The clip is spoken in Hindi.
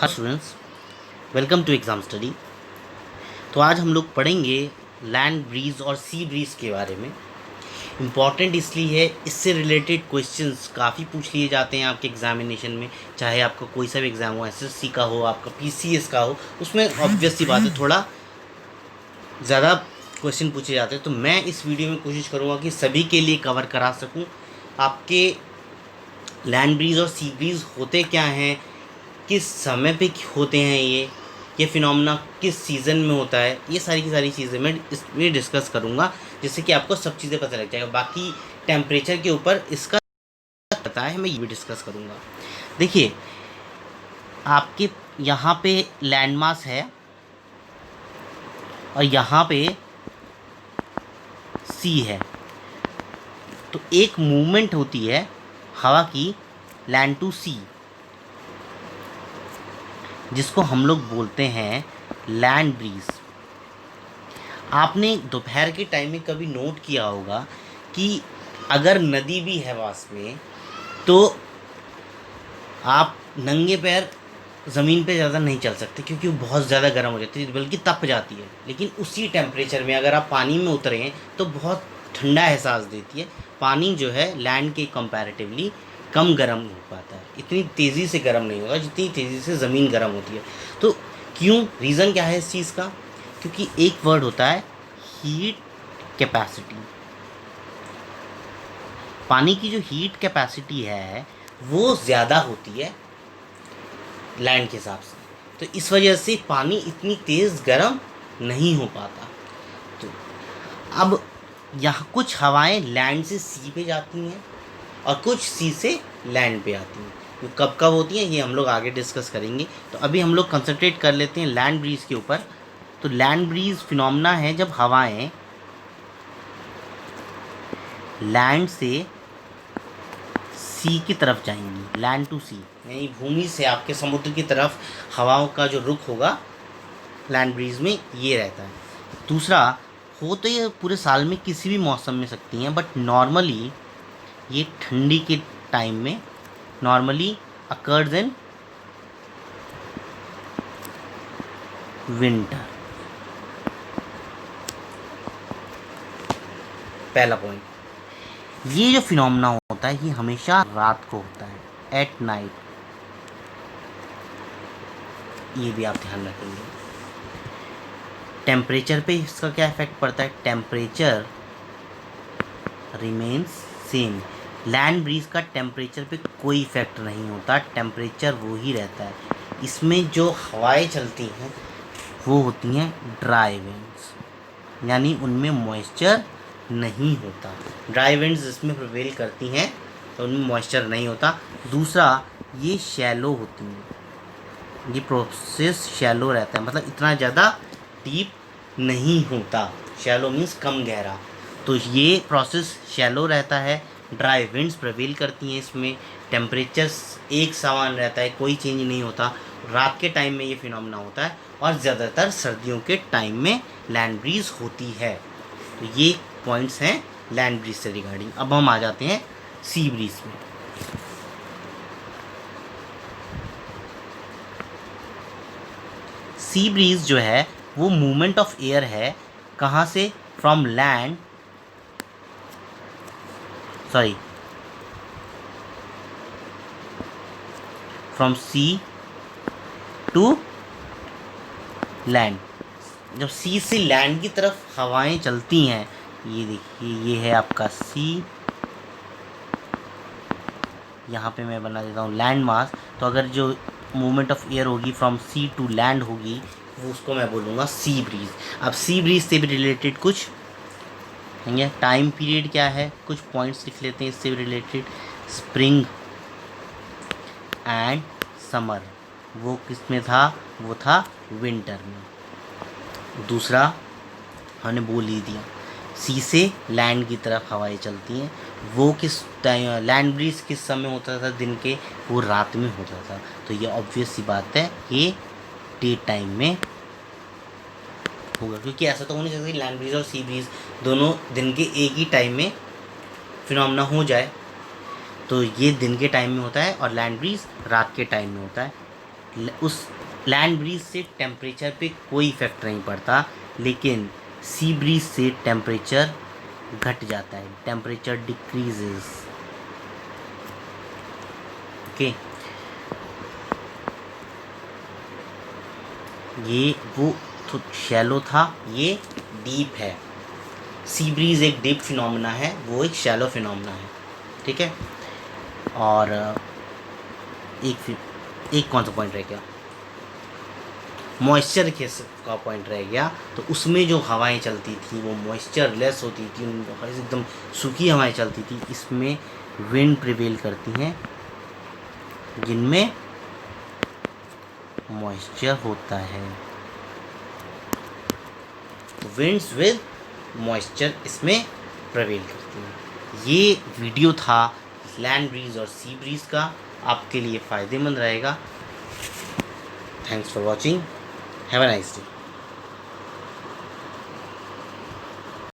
Hi students, welcome to exam study. तो आज हम लोग पढ़ेंगे लैंड ब्रीज और सी ब्रीज के बारे में। इम्पॉर्टेंट इसलिए है, इससे रिलेटेड क्वेश्चंस काफ़ी पूछ लिए जाते हैं आपके एग्जामिनेशन में। चाहे आपका कोई सा भी एग्ज़ाम हो, एसएससी का हो, आपका पीसीएस का हो, उसमें ऑब्वियस सी बात है थोड़ा ज़्यादा क्वेश्चन पूछे जाते हैं। तो मैं इस वीडियो में कोशिश करूँगा कि सभी के लिए कवर करा सकूँ। आपके लैंड ब्रीज और सी ब्रीज होते क्या हैं, किस समय पे होते हैं, ये फिनोमेना किस सीज़न में होता है, ये सारी की सारी चीज़ें मैं इसमें डिस्कस करूँगा, जिससे कि आपको सब चीज़ें पता लग जाएगा। बाकी टेम्परेचर के ऊपर इसका पता है, मैं ये भी डिस्कस करूँगा। देखिए, आपके यहाँ पे लैंड मास है और यहाँ पे सी है, तो एक मूवमेंट होती है हवा की लैंड टू सी, जिसको हम लोग बोलते हैं लैंड ब्रीज। आपने दोपहर के टाइम में कभी नोट किया होगा कि अगर नदी भी है पास में, तो आप नंगे पैर ज़मीन पे ज़्यादा नहीं चल सकते, क्योंकि वो बहुत ज़्यादा गर्म हो जाती है, बल्कि तप जाती है। लेकिन उसी टेम्परेचर में अगर आप पानी में उतरे हैं तो बहुत ठंडा एहसास देती है। पानी जो है लैंड के कंपैरेटिवली कम गर्म हो पाता है, इतनी तेज़ी से गर्म नहीं होगा जितनी तेज़ी से ज़मीन गर्म होती है। तो क्यों, रीज़न क्या है इस चीज़ का? क्योंकि एक वर्ड होता है हीट कैपेसिटी। पानी की जो हीट कैपेसिटी है वो ज़्यादा होती है लैंड के हिसाब से, तो इस वजह से पानी इतनी तेज़ गर्म नहीं हो पाता। तो अब यहाँ कुछ हवाएं लैंड से सी पे जाती हैं और कुछ सी से लैंड पे आती हैं। तो कब कब होती हैं ये हम लोग आगे डिस्कस करेंगे। तो अभी हम लोग कंसंट्रेट कर लेते हैं लैंड ब्रीज के ऊपर। तो लैंड ब्रीज फिनोमेना है जब हवाएं लैंड से सी की तरफ जाएंगी, लैंड टू सी, यानी भूमि से आपके समुद्र की तरफ हवाओं का जो रुख होगा लैंड ब्रीज में, ये रहता है। दूसरा, हो तो ये पूरे साल में किसी भी मौसम में सकती हैं, बट नॉर्मली ये ठंडी के टाइम में नॉर्मली अकर्स इन विंटर। पहला पॉइंट, ये जो फिनोमेना होता है ये हमेशा रात को होता है, एट नाइट। ये भी आप ध्यान रखेंगे। टेम्परेचर पे इसका क्या इफेक्ट पड़ता है? Temperature remains same. Land breeze का टेम्परेचर पे कोई इफेक्ट नहीं होता, टेम्परेचर वो ही रहता है। इसमें जो हवाएं चलती हैं वो होती हैं ड्राई विंड्स, यानी उनमें मॉइस्चर नहीं होता। ड्राई विंड्स इसमें प्रिवेल करती हैं तो उनमें मॉइस्चर नहीं होता। दूसरा, ये शैलो होती हैं, ये प्रोसेस शैलो रहता है, मतलब इतना ज़्यादा डीप नहीं होता। शैलो मीन्स कम गहरा, तो ये प्रोसेस शैलो रहता है। ड्राई विंड्स प्रिवेल करती हैं इसमें। टेम्परेचर एक समान रहता है, कोई चेंज नहीं होता। रात के टाइम में ये फिनोमेना होता है और ज़्यादातर सर्दियों के टाइम में लैंड ब्रीज होती है। तो ये पॉइंट्स हैं लैंड ब्रीज से रिगार्डिंग। अब हम आ जाते हैं सी ब्रीज में। सी ब्रीज जो है वो मूवमेंट ऑफ एयर है, कहाँ से? From land, sorry, from sea to land. जब सी से लैंड की तरफ हवाएं चलती हैं, ये देखिए, ये है आपका सी, यहाँ पे मैं बना देता हूँ लैंड मास। तो अगर जो मूवमेंट ऑफ एयर होगी फ्रॉम सी टू लैंड होगी, वो उसको मैं बोलूँगा सी ब्रीज। अब सी ब्रीज से भी रिलेटेड कुछ है, टाइम पीरियड क्या है, कुछ पॉइंट्स लिख लेते हैं इससे भी रिलेटेड। स्प्रिंग एंड समर, वो किस में था? वो था विंटर में। दूसरा हमने बोल ही दिया, सी से लैंड की तरफ हवाएं चलती हैं, वो किस टाइम? लैंड ब्रीज किस समय होता था दिन के? वो रात में होता था। तो ये ऑब्वियस सी बात है, ये डे टाइम में होगा, क्योंकि ऐसा तो होने चाहिए लैंड ब्रीज और सी ब्रीज दोनों दिन के एक ही टाइम में फिनोमेना हो जाए। तो ये दिन के टाइम में होता है और लैंड ब्रीज रात के टाइम में होता है। उस लैंड ब्रीज से टेम्परेचर पे कोई इफेक्ट नहीं पड़ता, लेकिन सी ब्रीज से टेम्परेचर घट जाता है, टेम्परेचर डिक्रीजेस। ओके, ये वो शैलो था, ये डीप है। सी ब्रीज एक डीप फिनोमेना है, वो एक शैलो फिनोमेना है, ठीक है। और एक कौन सा पॉइंट रह गया, मॉइस्चर का पॉइंट रह गया। तो उसमें जो हवाएं चलती थी वो मॉइस्चर लेस होती थी, एकदम सूखी हवाएं चलती थी। इसमें विंड प्रिवेल करती हैं जिनमें मॉइस्चर होता है, विंड्स विद मॉइस्चर इसमें प्रिवेल करती हैं। ये वीडियो था लैंड ब्रीज और सी ब्रीज का, आपके लिए फ़ायदेमंद रहेगा। Thanks for watching, have a nice day.